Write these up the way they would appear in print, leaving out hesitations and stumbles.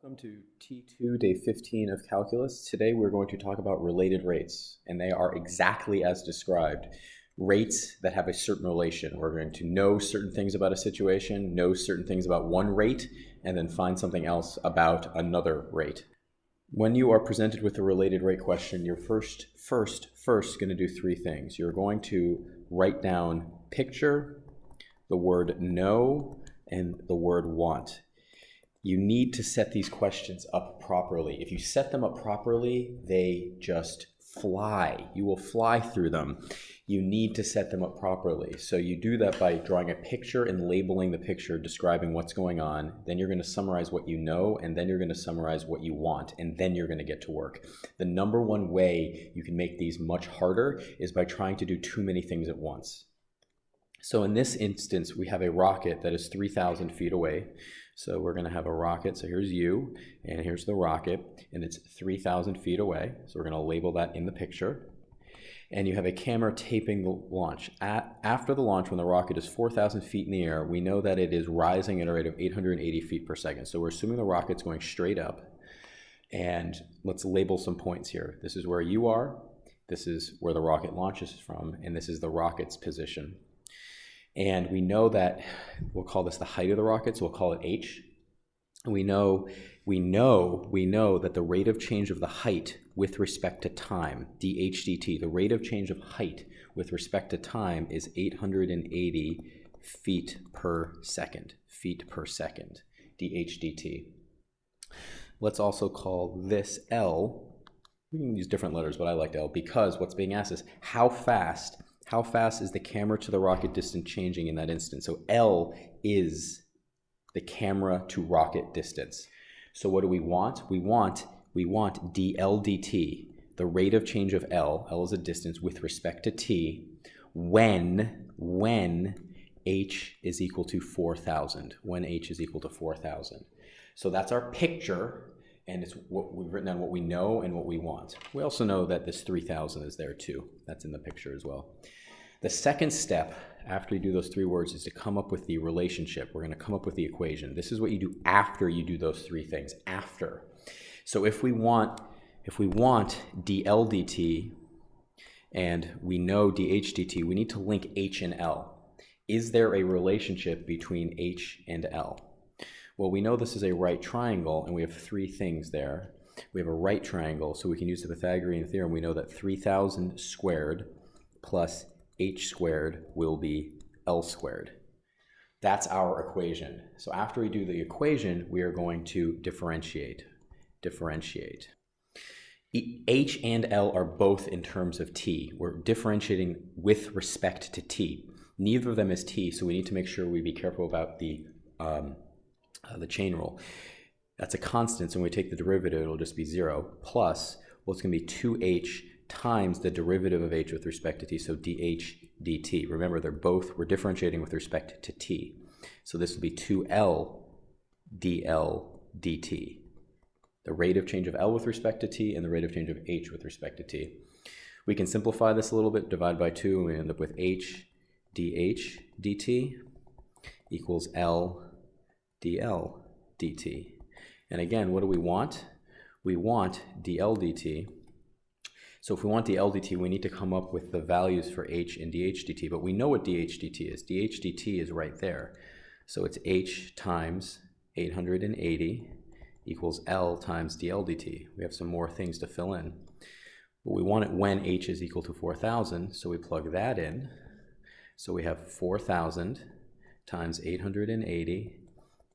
Welcome to T2, day 15 of calculus. Today we're going to talk about related rates, and they are exactly as described. Rates that have a certain relation. We're going to know certain things about a situation, know certain things about one rate, and then find something else about another rate. When you are presented with a related rate question, you're first going to do three things. You're going to write down picture, the word know, and the word want. You need to set these questions up properly. If you set them up properly, they just fly. You will fly through them. You need to set them up properly. So you do that by drawing a picture and labeling the picture, describing what's going on. Then you're going to summarize what you know, and then you're going to summarize what you want, and then you're going to get to work. The number one way you can make these much harder is by trying to do too many things at once. So in this instance, we have a rocket that is 3,000 feet away. So we're going to have a rocket. So here's you, and here's the rocket, and it's 3,000 feet away. So we're going to label that in the picture. And you have a camera taping the launch. After the launch, when the rocket is 4,000 feet in the air, we know that it is rising at a rate of 880 feet per second. So we're assuming the rocket's going straight up. And let's label some points here. This is where you are. This is where the rocket launches from, and this is the rocket's position. And we know that, we'll call this the height of the rocket, so we'll call it h. We know that the rate of change of the height with respect to time, dh dt, the rate of change of height with respect to time is 880 feet per second, dh dt. Let's also call this L. We can use different letters, but I like L because what's being asked is how fast is the camera to the rocket distance changing in that instant? So L is the camera to rocket distance. So what do we want? We want dl dt, the rate of change of L is a distance with respect to t, when h is equal to 4,000, when h is equal to 4,000. So that's our picture. And it's what we've written down, what we know and what we want. We also know that this 3,000 is there too. That's in the picture as well. The second step after you do those three words is to come up with the relationship. We're going to come up with the equation. This is what you do after you do those three things, after. So if we want dl dt and we know dh dt, we need to link h and L. Is there a relationship between h and L? Well, we know this is a right triangle, and we have three things there. We have a right triangle, so we can use the Pythagorean theorem. We know that 3,000 squared plus h squared will be L squared. That's our equation. So after we do the equation, we are going to differentiate. H and L are both in terms of t. We're differentiating with respect to t. Neither of them is t, so we need to make sure we be careful about the chain rule. That's a constant, so when we take the derivative, it'll just be 0, plus, well, it's going to be 2h times the derivative of h with respect to t, so dh dt. Remember, we're differentiating with respect to t. So this will be 2l dl dt. The rate of change of L with respect to t and the rate of change of h with respect to t. We can simplify this a little bit, divide by 2, and we end up with h dh dt equals L dl dt. And again, what do we want? We want dl dt. So if we want dl dt, we need to come up with the values for h and dh dt, but we know what dh dt is. dh dt is right there. So it's h times 880 equals L times dl dt. We have some more things to fill in. But we want it when h is equal to 4,000, so we plug that in. So we have 4,000 times 880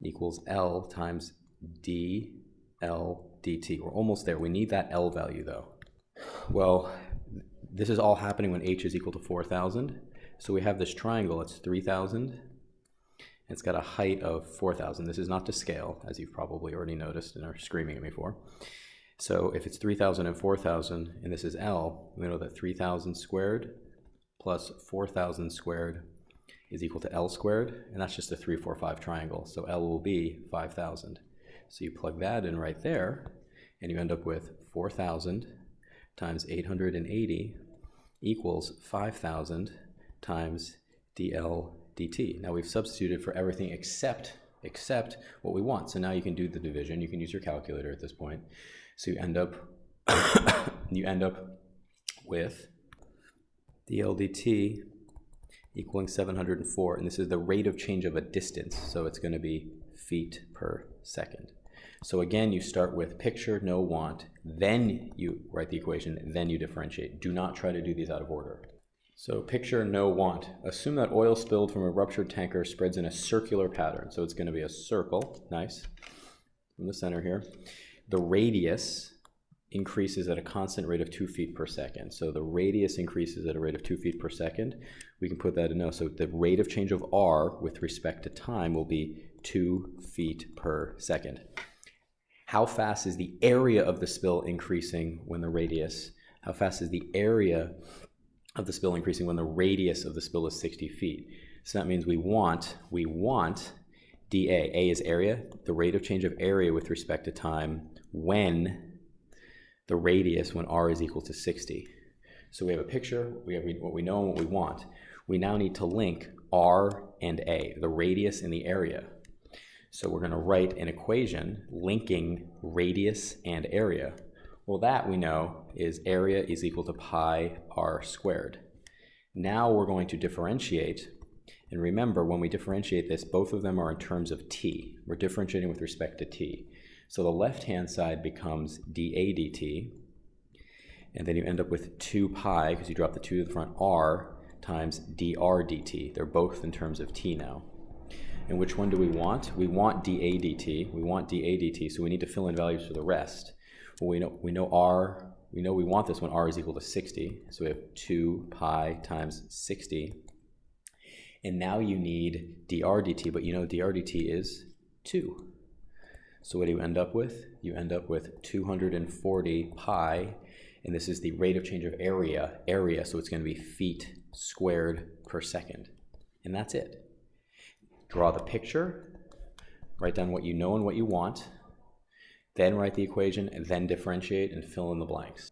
equals L times dl dt. We're almost there. We need that L value though. Well, this is all happening when h is equal to 4,000. So we have this triangle. It's 3,000. It's got a height of 4,000. This is not to scale, as you've probably already noticed and are screaming at me for. So if it's 3,000 and 4,000, and this is L, we know that 3,000 squared plus 4,000 squared is equal to L squared, and that's just a 3, 4, 5 triangle. So L will be 5,000. So you plug that in right there, and you end up with 4,000 times 880 equals 5,000 times dl dt. Now we've substituted for everything except except what we want. So now you can do the division. You can use your calculator at this point. So you end up with dl dt equaling 704, and this is the rate of change of a distance, so it's going to be feet per second. So again, you start with picture, know, want, then you write the equation, then you differentiate. Do not try to do these out of order. So picture, know, want. Assume that oil spilled from a ruptured tanker spreads in a circular pattern. So it's going to be a circle, nice, from the center here. The radius increases at a constant rate of 2 feet per second. So the radius increases at a rate of 2 feet per second. We can put that in. So the rate of change of r with respect to time will be 2 feet per second. How fast is the area of the spill increasing when the radius? How fast is the area of the spill increasing when the radius of the spill is 60 feet? So that means we want dA. A is area, the rate of change of area with respect to time when the radius, when r is equal to 60. So we have a picture, we have what we know and what we want. We now need to link r and a, the radius and the area. So we're going to write an equation linking radius and area. Well, that we know is area is equal to pi r squared. Now we're going to differentiate. And remember, when we differentiate this, both of them are in terms of t. We're differentiating with respect to t. So the left-hand side becomes dA dt, and then you end up with 2 pi, because you drop the 2 to the front, r times dr dt. They're both in terms of t now. And which one do we want? We want dA dt. We want dA dt, so we need to fill in values for the rest. Well, we know we want this when r is equal to 60, so we have 2 pi times 60. And now you need dr dt, but you know dr dt is 2. So what do you end up with? You end up with 240 pi, and this is the rate of change of area, so it's going to be feet squared per second. And that's it. Draw the picture, write down what you know and what you want, then write the equation, and then differentiate and fill in the blanks.